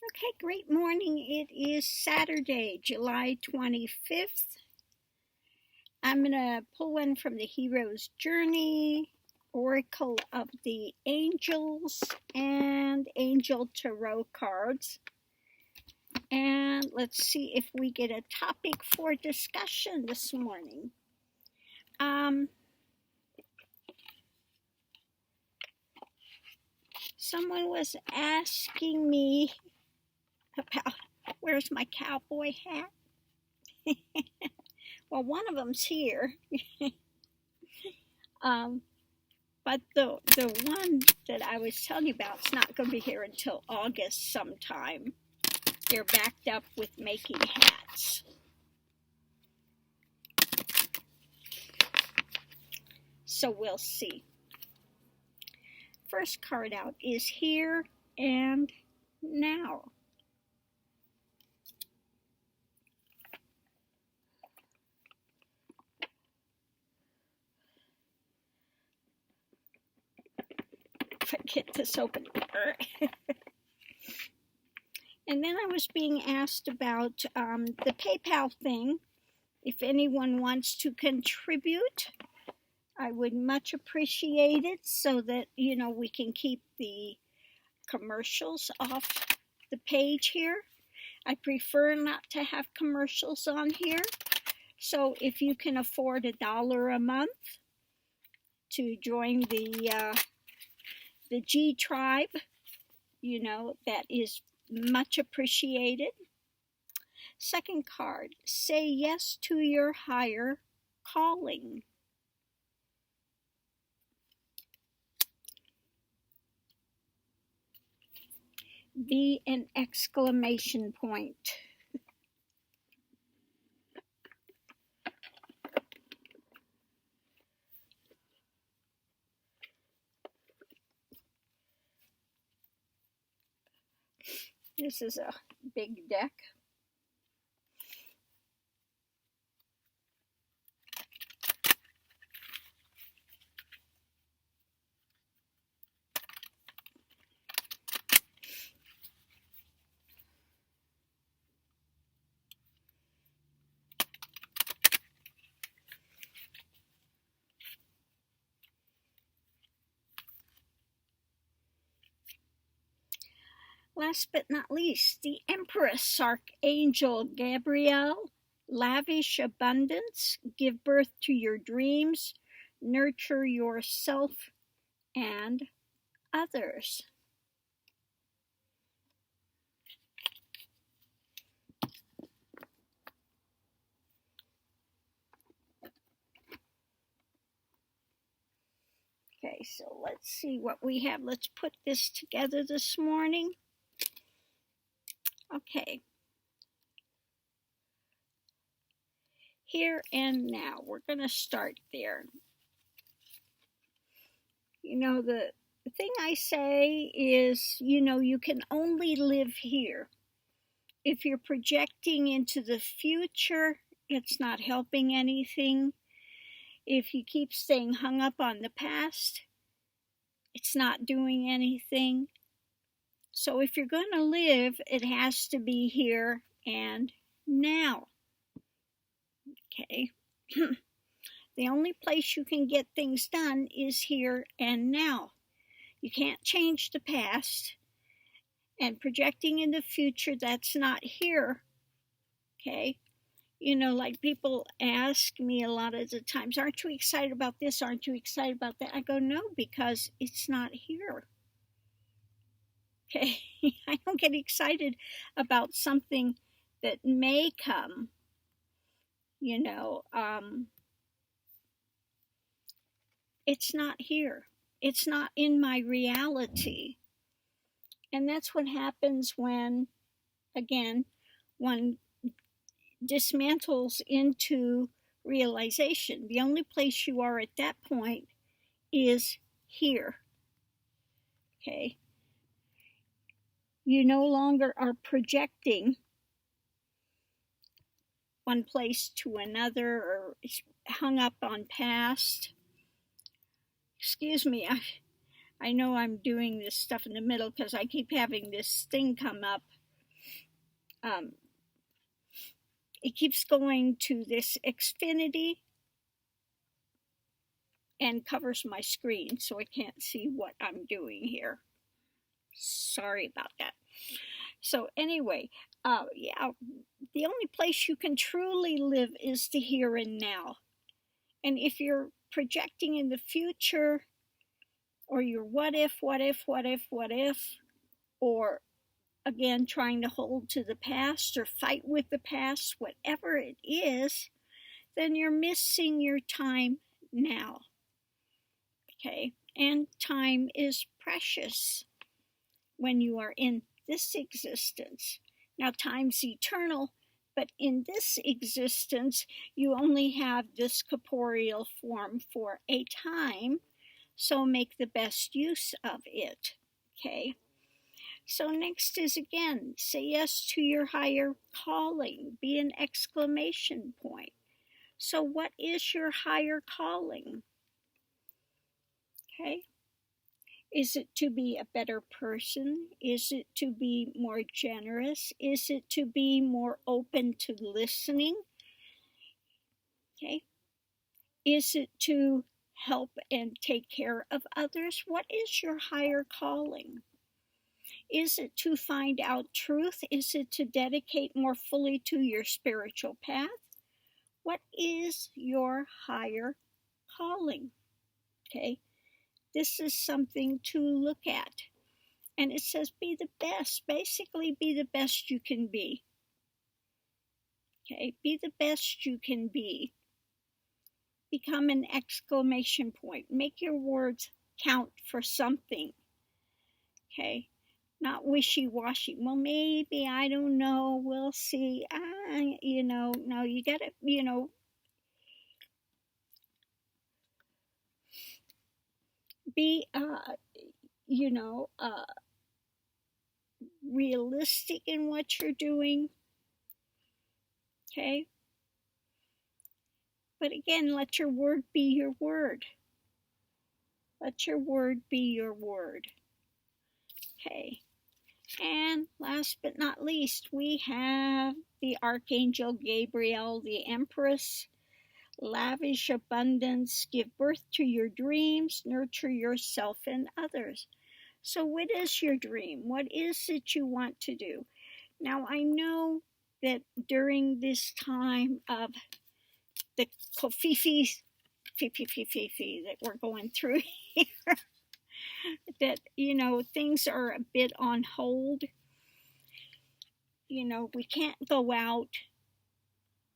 Okay, great morning. It is Saturday, July 25th. I'm going to pull one from the Hero's Journey, Oracle of the Angels, and Angel Tarot cards. And let's see if we get a topic for discussion this morning. Someone was asking me about where's my cowboy hat? Well, one of them's here. But the one that I was telling you about is not going to be here until August sometime. They're backed up with making hats. So we'll see. First card out is Here and Now. If I get this open. And then I was being asked about the PayPal thing. If anyone wants to contribute, I would much appreciate it so that, we can keep the commercials off the page here. I prefer not to have commercials on here. So if you can afford $1 a month to join the G tribe, that is much appreciated. Second card, say yes to your higher calling. Be an exclamation point. This is a big deck. Last but not least, the Empress, Archangel Gabriel. Lavish abundance, give birth to your dreams, nurture yourself and others. Okay, so let's see what we have. Let's put this together this morning. Okay. Here and now. We're going to start there. The thing I say is, you can only live here. If you're projecting into the future, it's not helping anything. If you keep staying hung up on the past, it's not doing anything. So if you're going to live, it has to be here and now. Okay. The only place you can get things done is here and now. You can't change the past. And projecting in the future, that's not here. Okay. Like people ask me a lot of the times, aren't you excited about this? Aren't you excited about that? I go, no, because it's not here. Okay. I don't get excited about something that may come. It's not here. It's not in my reality. And that's what happens when, again, one dismantles into realization. The only place you are at that point is here. Okay. You no longer are projecting one place to another or hung up on past. Excuse me, I know I'm doing this stuff in the middle because I keep having this thing come up it keeps going to this Xfinity and covers my screen, so I can't see what I'm doing here. Sorry about that. So anyway, yeah, the only place you can truly live is the here and now. And if you're projecting in the future, or you're what if, or again trying to hold to the past or fight with the past, whatever it is, then you're missing your time now. Okay, and time is precious when you are in this existence. Now, time's eternal, but in this existence, you only have this corporeal form for a time, so make the best use of it. Okay, so next is again, say yes to your higher calling, be an exclamation point. So, what is your higher calling? Okay. Is it to be a better person? Is it to be more generous? Is it to be more open to listening? Okay. Is it to help and take care of others? What is your higher calling? Is it to find out truth? Is it to dedicate more fully to your spiritual path? What is your higher calling? Okay. This is something to look at. And it says be the best. Basically, be the best you can be. Okay, be the best you can be. Become an exclamation point. Make your words count for something. Okay, not wishy-washy. Well, maybe, I don't know, we'll see. No, you gotta, be, realistic in what you're doing. Okay. But again, let your word be your word. Let your word be your word. Okay. And last but not least, we have the Archangel Gabriel, the Empress. Lavish abundance, give birth to your dreams, nurture yourself and others. So what is your dream? What is it you want to do? Now, I know that during this time of the kofifi that we're going through here, that, things are a bit on hold. We can't go out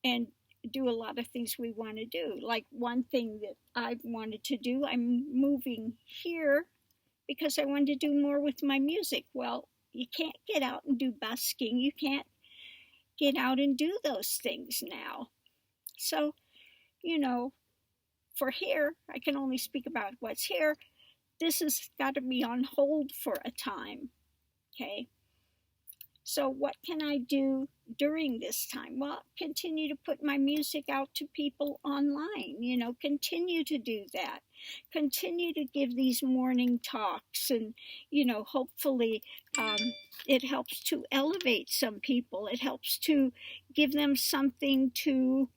and do a lot of things we want to do. Like one thing that I've wanted to do, I'm moving here because I wanted to do more with my music. Well, you can't get out and do busking. You can't get out and do those things now. So, for here, I can only speak about what's here. This has got to be on hold for a time. Okay. So what can I do during this time? Well, continue to put my music out to people online, continue to do that. Continue to give these morning talks and, hopefully it helps to elevate some people. It helps to give them something to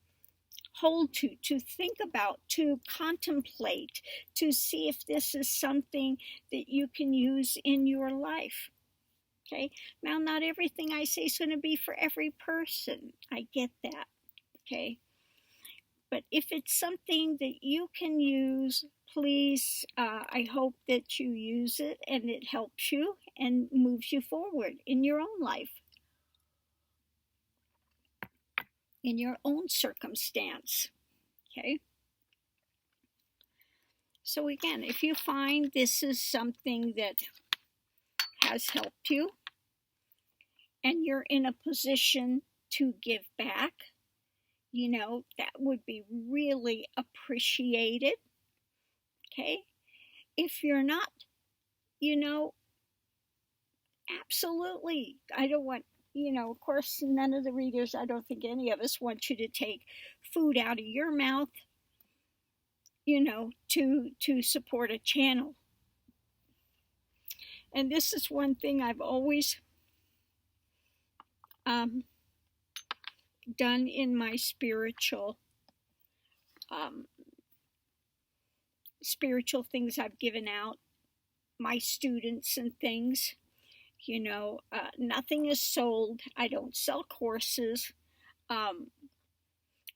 hold to think about, to contemplate, to see if this is something that you can use in your life. Okay, now not everything I say is going to be for every person. I get that. Okay, but if it's something that you can use, please, I hope that you use it and it helps you and moves you forward in your own life, in your own circumstance. Okay. So again, if you find this is something that has helped you and you're in a position to give back, that would be really appreciated. Okay. If you're not, absolutely. I don't want, of course, none of the readers, I don't think any of us want you to take food out of your mouth, to support a channel. And this is one thing I've always done in my spiritual things I've given out, my students and things. Nothing is sold. I don't sell courses.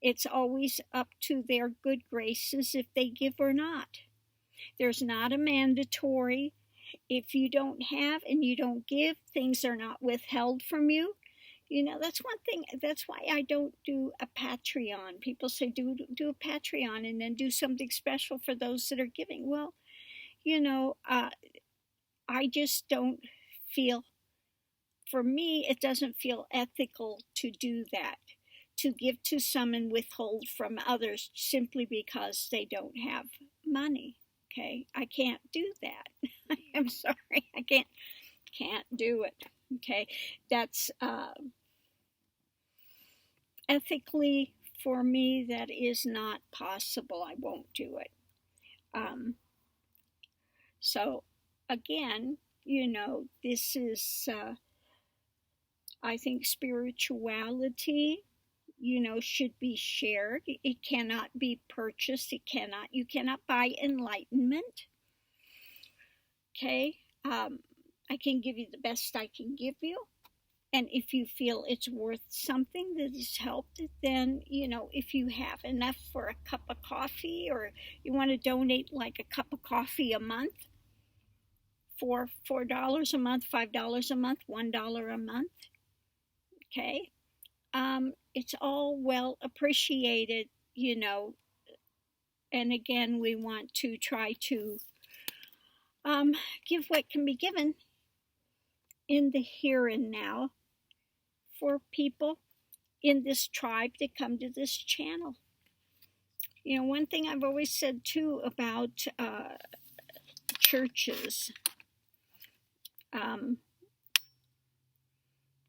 It's always up to their good graces if they give or not. There's not a mandatory. If you don't have and you don't give, things are not withheld from you. That's one thing. That's why I don't do a Patreon. People say do a Patreon and then do something special for those that are giving. Well, I just don't feel, for me, it doesn't feel ethical to do that, to give to some and withhold from others simply because they don't have money. Okay, I can't do that. I'm sorry, I can't do it. Okay, that's ethically, for me, that is not possible. I won't do it. So again, this is, I think spirituality, should be shared. It cannot be purchased. You cannot buy enlightenment. Okay. I can give you the best I can give you. And if you feel it's worth something that has helped, then, if you have enough for a cup of coffee, or you want to donate like a cup of coffee a month for $4 a month, $5 a month, $1 a month. Okay. It's all well appreciated, and again, we want to try to give what can be given in the here and now for people in this tribe that come to this channel. One thing I've always said too about churches,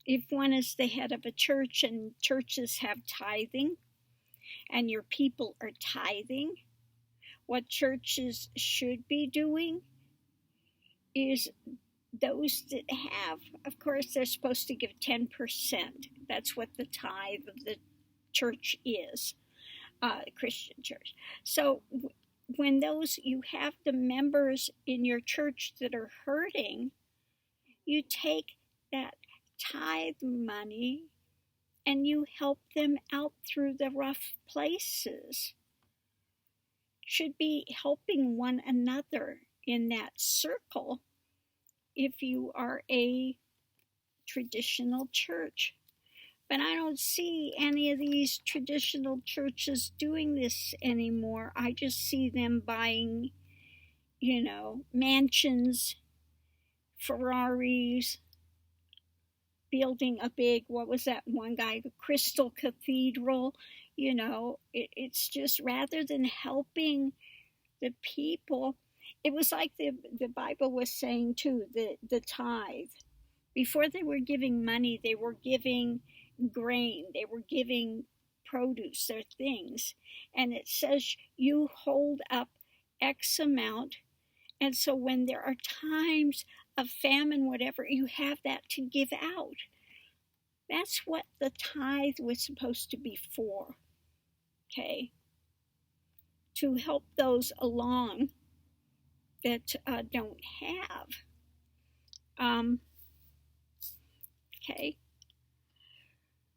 if one is the head of a church and churches have tithing and your people are tithing, what churches should be doing is, those that have, of course, they're supposed to give 10%. That's what the tithe of the church is, Christian church. So when you have the members in your church that are hurting, you take that tithe money and you help them out through the rough places. Should be helping one another in that circle if you are a traditional church. But I don't see any of these traditional churches doing this anymore. I just see them buying, mansions, Ferraris, building a big, what was that one guy, the Crystal Cathedral. It's just, rather than helping the people, it was like the Bible was saying too, the tithe. Before they were giving money, they were giving grain, they were giving produce, their things. And it says you hold up X amount. And so when there are times of famine, whatever, you have that to give out. That's what the tithe was supposed to be for. Okay? To help those along that don't have. Okay.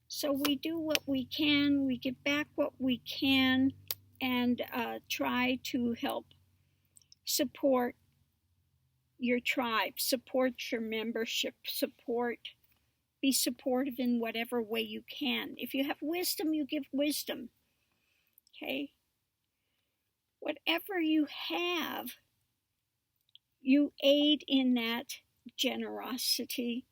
So we do what we can, we give back what we can, and try to help support your tribe, support your membership, be supportive in whatever way you can. If you have wisdom, you give wisdom. Okay? Whatever you have, you aid in that generosity.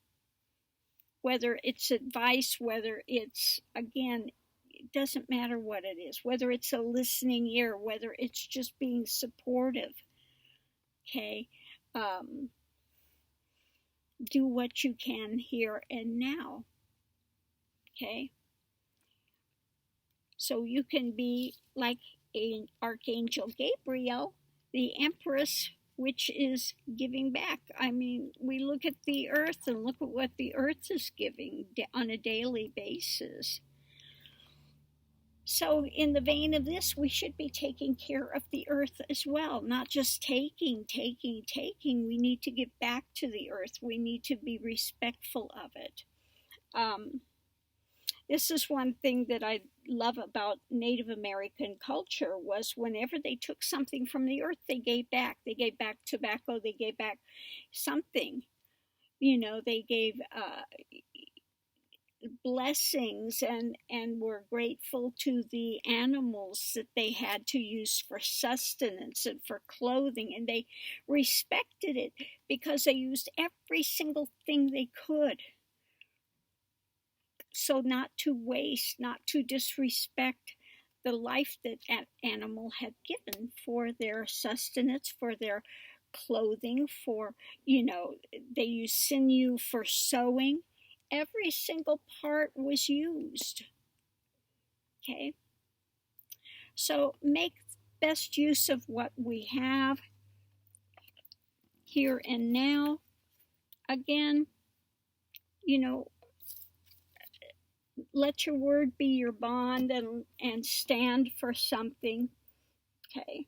Whether it's advice, whether it's, again, it doesn't matter what it is. Whether it's a listening ear, whether it's just being supportive. Okay? Do what you can here and now. Okay? So you can be like an Archangel Gabriel, the Empress which is giving back. I mean, we look at the earth and look at what the earth is giving on a daily basis. So in the vein of this, we should be taking care of the earth as well, not just taking. We need to give back to the earth. We need to be respectful of it. This is one thing that I love about Native American culture was whenever they took something from the earth, they gave back. They gave back tobacco. They gave back something. You know, they gave blessings and were grateful to the animals that they had to use for sustenance and for clothing. And they respected it because they used every single thing they could. So not to waste, not to disrespect the life that an animal had given for their sustenance, for their clothing, for, you know, they use sinew for sewing. Every single part was used. Okay? So make best use of what we have here and now. Again, you know, let your word be your bond and stand for something. Okay.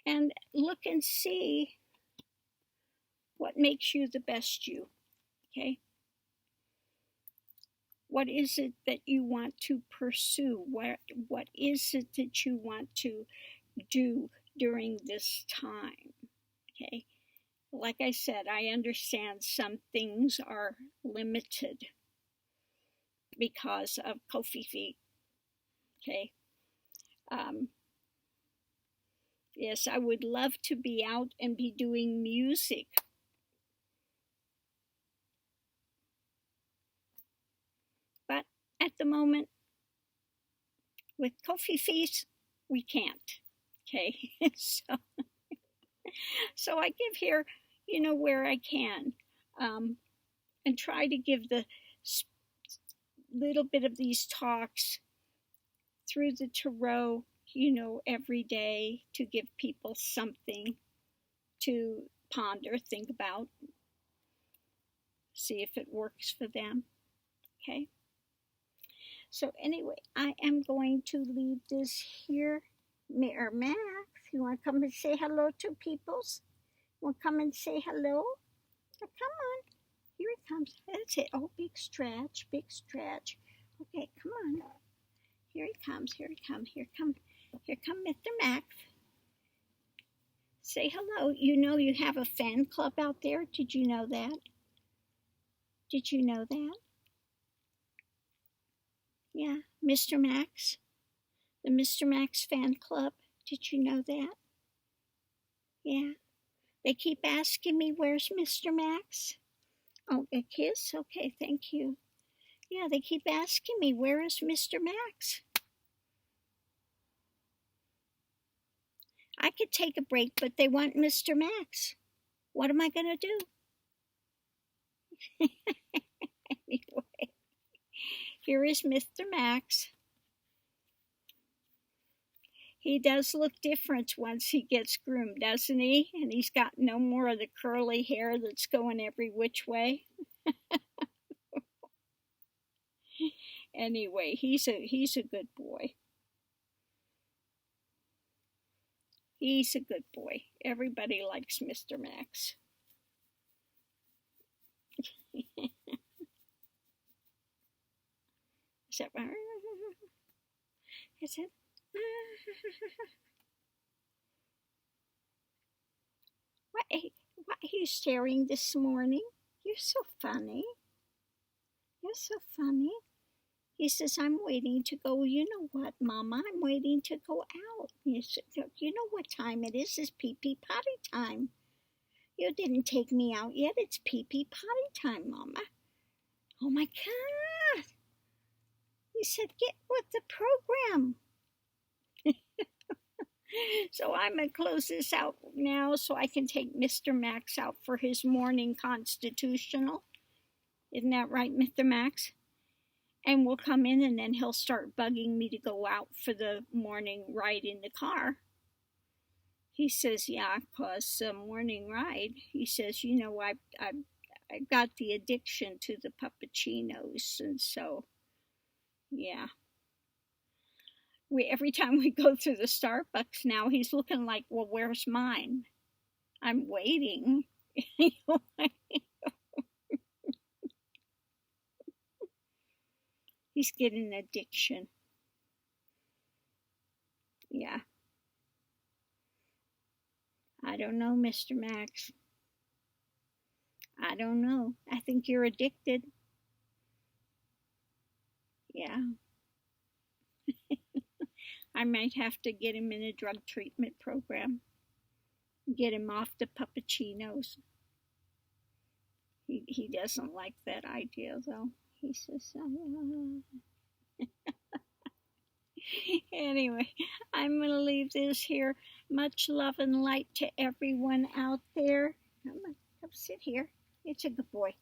And look and see what makes you the best you. Okay. What is it that you want to pursue? What is it that you want to do during this time? Okay. Like I said, I understand some things are limited because of Kofifi. Okay. Yes, I would love to be out and be doing music. But at the moment, with Kofifi, we can't. Okay. So I give here, you know, where I can, and try to give the little bit of these talks through the tarot, you know, every day to give people something to ponder, think about, see if it works for them. Okay. So anyway, I am going to leave this here. Mayor Max, you want to come and say hello to peoples? Want to come and say hello? Oh, come on. Here he comes. That's it. Oh, big stretch, big stretch. Okay, come on. Here he comes. Here he comes. Here come Mr. Max. Say hello. You know you have a fan club out there. Did you know that? Did you know that? Yeah, Mr. Max. The Mr. Max fan club. Did you know that? Yeah. They keep asking me, where's Mr. Max? Oh, a kiss? Okay, thank you. Yeah, they keep asking me, where is Mr. Max? I could take a break, but they want Mr. Max. What am I going to do? Anyway, here is Mr. Max. He does look different once he gets groomed, doesn't he? And he's got no more of the curly hair that's going every which way. Anyway, he's a good boy. He's a good boy. Everybody likes Mr. Max. Is that right? Is it? What are you staring this morning? You're so funny. You're so funny. He says, I'm waiting to go. You know what, Mama? I'm waiting to go out. He said, you know what time it is? It's pee-pee potty time. You didn't take me out yet. It's pee-pee potty time, Mama. Oh, my God. He said, get with the program. So I'm going to close this out now so I can take Mr. Max out for his morning constitutional. Isn't that right, Mr. Max? And we'll come in, and then he'll start bugging me to go out for the morning ride in the car. He says, yeah, cause a morning ride. He says, you know, I got the addiction to the puppuccinos, and so, yeah. Every time we go through the Starbucks now, he's looking like, well, where's mine? I'm waiting. He's getting addiction. Yeah. I don't know, Mr. Max. I don't know. I think you're addicted. Yeah. I might have to get him in a drug treatment program. Get him off the puppuccinos. He doesn't like that idea, though. He says, Anyway, I'm going to leave this here. Much love and light to everyone out there. I'm going to come sit here. It's a good boy.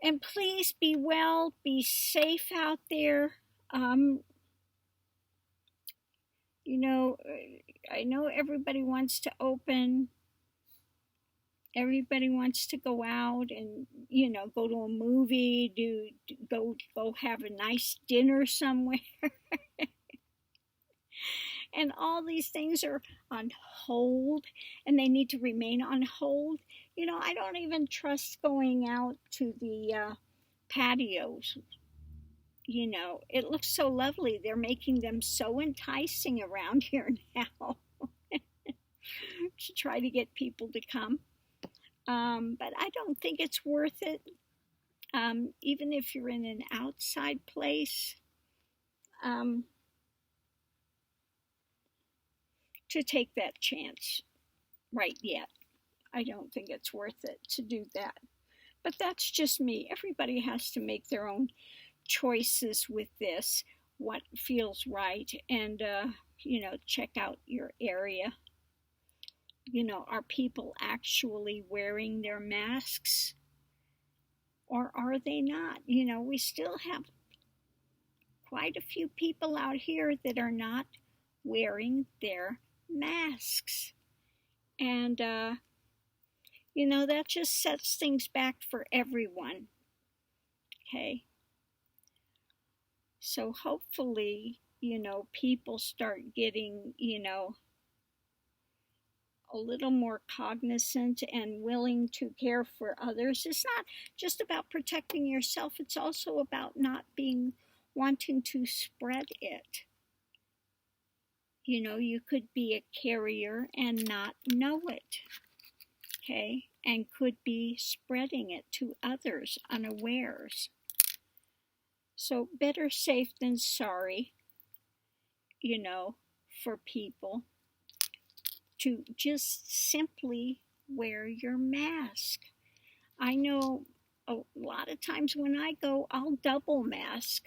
And please be well, be safe out there. You know, I know everybody wants to open. Everybody wants to go out and, you know, go to a movie, go have a nice dinner somewhere. And all these things are on hold, and they need to remain on hold. You know, I don't even trust going out to the patios. You know, it looks so lovely. They're making them so enticing around here now to try to get people to come. But I don't think it's worth it. Even if you're in an outside place, to take that chance right yet. I don't think it's worth it to do that. But that's just me. Everybody has to make their own choices with this, what feels right, and, you know, check out your area. You know, are people actually wearing their masks? Or are they not? You know, we still have quite a few people out here that are not wearing their masks. And, you know, that just sets things back for everyone. Okay? So hopefully, you know, people start getting, you know, a little more cognizant and willing to care for others. It's not just about protecting yourself, it's also about not wanting to spread it. You know, you could be a carrier and not know it, okay? And could be spreading it to others unawares. So better safe than sorry, you know, for people to just simply wear your mask. I know a lot of times when I go, I'll double mask.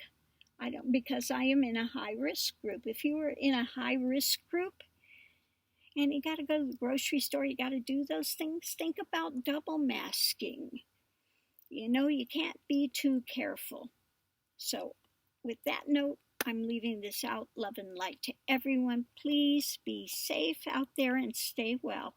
I don't, because I am in a high risk group. If you are in a high risk group and you got to go to the grocery store, you got to do those things, think about double masking. You know, you can't be too careful. So with that note, I'm leaving this out. Love and light to everyone. Please be safe out there and stay well.